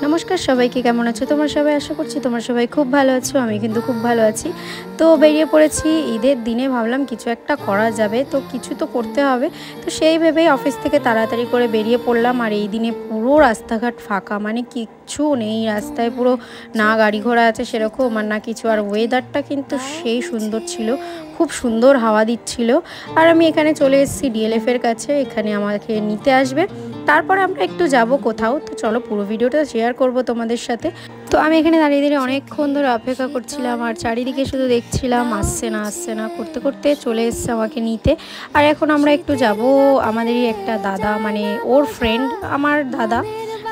নমস্কার সবাইকে, কেমন আছো তোমরা সবাই? আশা করছি তোমরা সবাই খুব ভালো আছো। আমি কিন্তু খুব ভালো আছি। তো বেরিয়ে পড়েছি ঈদের দিনে, ভাবলাম কিছু একটা করা যাবে, তো কিছু তো করতে হবে। তো সেই ভেবেই অফিস থেকে তাড়াতাড়ি করে বেরিয়ে পড়লাম। আর এই দিনে পুরো রাস্তাঘাট ফাঁকা, মানে কিচ্ছু নেই রাস্তায়, পুরো না গাড়ি ঘোড়া আছে সেরকম আর না কিছু। আর ওয়েদারটা কিন্তু সেই সুন্দর ছিল, খুব সুন্দর হাওয়া দিচ্ছিল। আর আমি এখানে চলে এসেছি ডিএলএফের কাছে, এখানে আমাকে নিতে আসবে, তারপরে আমরা একটু যাব কোথাও। তো চলো পুরো ভিডিওটা শেয়ার করব তোমাদের সাথে। তো আমি এখানে দাঁড়িয়ে দাঁড়িয়ে অনেকক্ষণ ধরে অপেক্ষা করছিলাম, আর চারিদিকে শুধু দেখছিলাম আসছে না করতে করতে চলে এসছে আমাকে নিতে। আর এখন আমরা একটু যাব আমাদেরই একটা দাদা, মানে ওর ফ্রেন্ড আমার দাদা,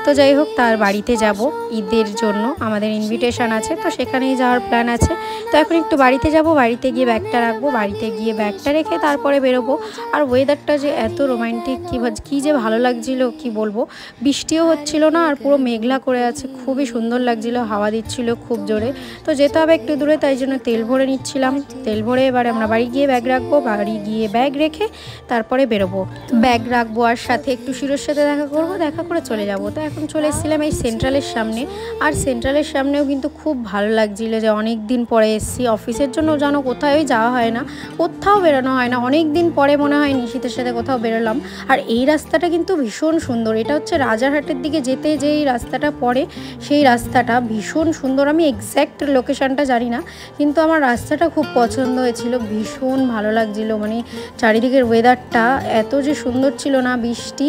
তো যাই হোক তার বাড়িতে যাব ঈদের জন্য। আমাদের ইনভিটেশন আছে, তো সেখানেই যাওয়ার প্ল্যান আছে। তো এখন একটু বাড়িতে যাব, বাড়িতে গিয়ে ব্যাগটা রাখবো, বাড়িতে গিয়ে ব্যাগটা রেখে তারপরে বেরোবো। আর ওয়েদারটা যে এত রোমান্টিক, কী যে ভালো লাগছিল কি বলবো। বৃষ্টিও হচ্ছিল না, আর পুরো মেঘলা করে আছে, খুবই সুন্দর লাগছিল, হাওয়া দিচ্ছিল খুব জোরে। তো যেতে হবে একটু দূরে, তাই জন্য তেল ভরে নিচ্ছিলাম। তেল ভরে এবার আমরা বাড়ি গিয়ে ব্যাগ রাখবো, বাড়ি গিয়ে ব্যাগ রেখে তারপরে বেরোবো। ব্যাগ রাখবো আর সাথে একটু শিরোর সাথে দেখা করবো, দেখা করে চলে যাবো। তো এখন চলে এসেছিলাম এই সেন্ট্রালের সামনে। আর সেন্ট্রালের সামনেও কিন্তু খুব ভালো লাগছিল, যে অনেক দিন পরে এসেছি। অফিসের জন্য যেন কোথাওই যাওয়া হয় না, কোথাও বেরোনো হয় না, অনেক দিন পরে মনে হয় নিশিতের সাথে কোথাও বেরোলাম। আর এই রাস্তাটা কিন্তু ভীষণ সুন্দর, এটা হচ্ছে রাজারহাটের দিকে যেতে যেই রাস্তাটা পড়ে, সেই রাস্তাটা ভীষণ সুন্দর। আমি এক্স্যাক্ট লোকেশনটা জানি না, কিন্তু আমার রাস্তাটা খুব পছন্দ হয়েছিল, ভীষণ ভালো লাগছিল। মানে চারিদিকের ওয়েদারটা এত যে সুন্দর ছিল, না বৃষ্টি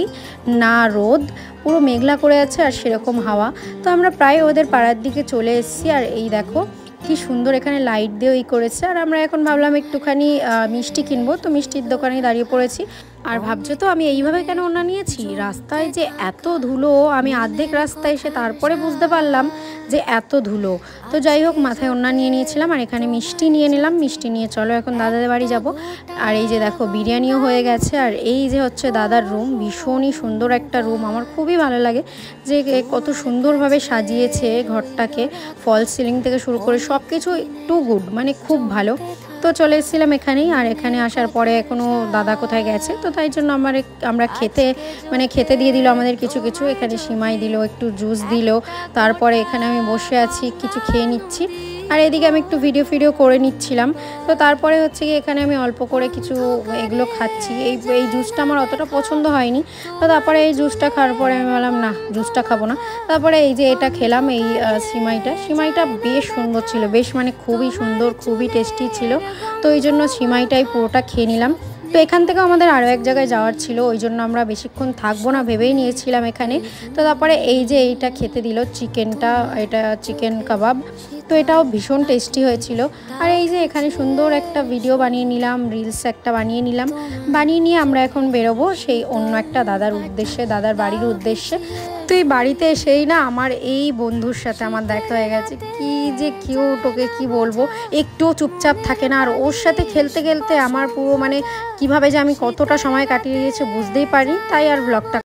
না রোদ, পুরো মেঘলা করে আছে আর সেরকম হাওয়া। তো আমরা প্রায় ওদের পাড়ার দিকে চলে এসেছি। আর এই দেখো কি সুন্দর এখানে লাইট দিয়েও করেছে। আর আমরা এখন ভাবলাম একটুখানি মিষ্টি কিনবো, তো মিষ্টির দোকানে দাঁড়িয়ে পড়েছি। আর ভাবছো তো আমি এইভাবে কেন ওড়না নিয়েছি? রাস্তায় যে এত ধুলো, আমি অর্ধেক রাস্তায় এসে তারপরে বুঝতে পারলাম যে এত ধুলো। তো যাই হোক মাথায় ওড়না নিয়ে নিয়েছিলাম, আর এখানে মিষ্টি নিয়ে নিলাম। মিষ্টি নিয়ে চলো এখন দাদাদের বাড়ি যাব। আর এই যে দেখো বিরিয়ানিও হয়ে গেছে। আর এই যে হচ্ছে দাদার রুম, ভীষণই সুন্দর একটা রুম, আমার খুবই ভালো লাগে যে কত সুন্দরভাবে সাজিয়েছে ঘরটাকে, ফল সিলিং থেকে শুরু করে সব কিছু একটু গুড, মানে খুব ভালো। তো চলে এসেছিলাম এখানেই। আর এখানে আসার পরে এখনও দাদা কোথায় গেছে, তো তাই জন্য আমরা খেতে দিয়ে দিল আমাদের কিছু কিছু। এখানে সিমাই দিল, একটু জুস দিল, তারপরে এখানে আমি বসে আছি কিছু খেয়ে নিচ্ছি। আর এদিকে আমি একটু ভিডিও করে নিচ্ছিলাম। তো তারপরে হচ্ছে কি এখানে আমি অল্প করে কিছু এগুলো খাচ্ছি। এই জুসটা আমার অতটা পছন্দ হয়নি, তো তারপরে এই জুসটা খাওয়ার পরে আমি বললাম না, জুসটা খাবো না। তারপরে এই যে এটা খেলাম, এই সিমাইটা বেশ সুন্দর ছিল, বেশ মানে খুবই সুন্দর, খুবই টেস্টি ছিল। তো ওই জন্য সিমাইটাই পুরোটা খেয়ে নিলাম। তো এখান থেকে আমাদের আরও এক জায়গায় যাওয়ার ছিল, ওই জন্য আমরা বেশিক্ষণ থাকবো না ভেবেই নিয়েছিলাম এখানে। তো তারপরে এই যে এইটা খেতে দিল চিকেনটা, এটা চিকেন কাবাব, তো এটাও ভীষণ টেস্টি হয়েছিল। আর এই যে এখানে সুন্দর একটা ভিডিও বানিয়ে নিলাম, রিলস একটা বানিয়ে নিলাম। বানিয়ে নিয়ে আমরা এখন বেরোবো সেই অন্য একটা দাদার উদ্দেশ্যে, দাদার বাড়ির উদ্দেশ্যে। তো এই বাড়িতে এসেই না আমার এই বন্ধুর সাথে আমার দেখা হয়ে গেছে, কি যে কিউট, ওকে কি বলবো, একটুও চুপচাপ থাকে না। আর ওর সাথে খেলতে খেলতে আমার পুরো মানে কিভাবে যে আমি কতটা সময় কাটিয়ে দিয়েছি বুঝতেই পারি, তাই আর ব্লগটা